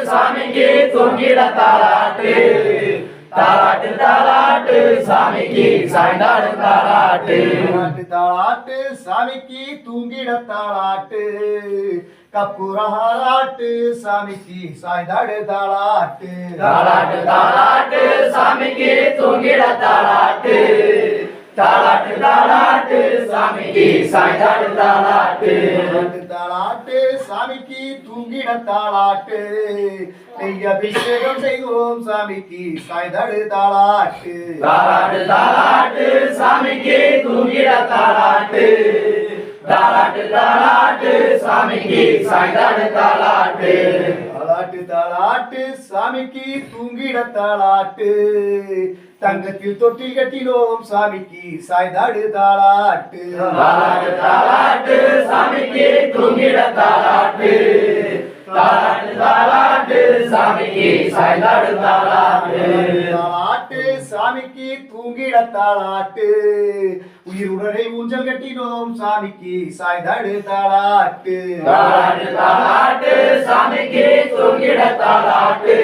சாமிக்கு தூங்கிட தாலாட்டு தாலாட்டு தாலாட்டு சாமிக்கு சாய்ந்தாடு தாலாட்டு தாலாட்டு சாமிக்கு தூங்கிட தாலாட்டு கப்புரஹாலாட்டு சாமிக்கு சாய்ந்தாடு தாலாட்டு தாலாட்டு தாலாட்டு சாமிக்கு தூங்கிட தாலாட்டு தாலாட்டு தாலாட்டு சாமிக்கு சாய்ந்தாடு தாலாட்டு தாலாட்டு சாமிக்கு தூங்கிட தாலாட்டு நெய் அபிஷேகம் செய்வோம் சாமிக்கு சாய்ந்தாடு தாலாட்டு தாலாட்டு தாலாட்டு சாமிக்கு தூங்கிட தாலாட்டு தாலாட்டு தாலாட்டு சாமிக்கு சாய்ந்தாடு தாலாட்டு தாலாட்டு தாலாட்டு சாமிக்கு தூங்கிட தாலாட்டு தங்கத்தில் தொட்டில் கட்டினோம் சாமிக்கு சாய்ந்தாடு தாலாட்டு தாலாட்டு தாலாட்டு சாமிக்கு தூங்கிட தாலாட்டு தாலாட்டு தாலாட்டு சாமிக்கு சாய்ந்தாடு தாலாட்டு தாலாட்டு சாமிக்கு தூங்கிட தாலாட்டு உயிருடனை ஊஞ்சல் கட்டினோம் சாமிக்கு சாய்ந்தாடு தாலாட்டு தாலாட்டு தாலாட்டு சாமிக்கு தூங்கிட தாலாட்டு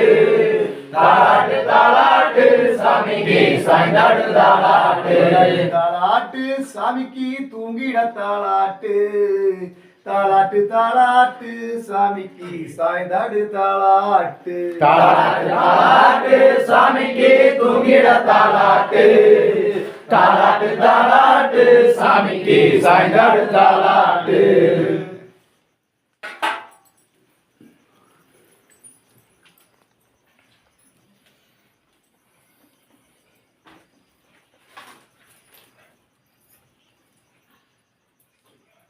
தாலாட்டு தாலாட்டு சாமிக்கு சாய்ந்தாடு தாலாட்டு தாலாட்டு சாமிக்கு தூங்கிட தாலாட்டு தாலாட்டு தாலாட்டு சாமிக்கு சாய்ந்தாடு தாலாட்டு தாலாட்டு தாலாட்டு சாமிக்கு தூங்கிட தாலாட்டு தாலாட்டு தாலாட்டு சாமிக்கு சாய்ந்தாடு தாலாட்டு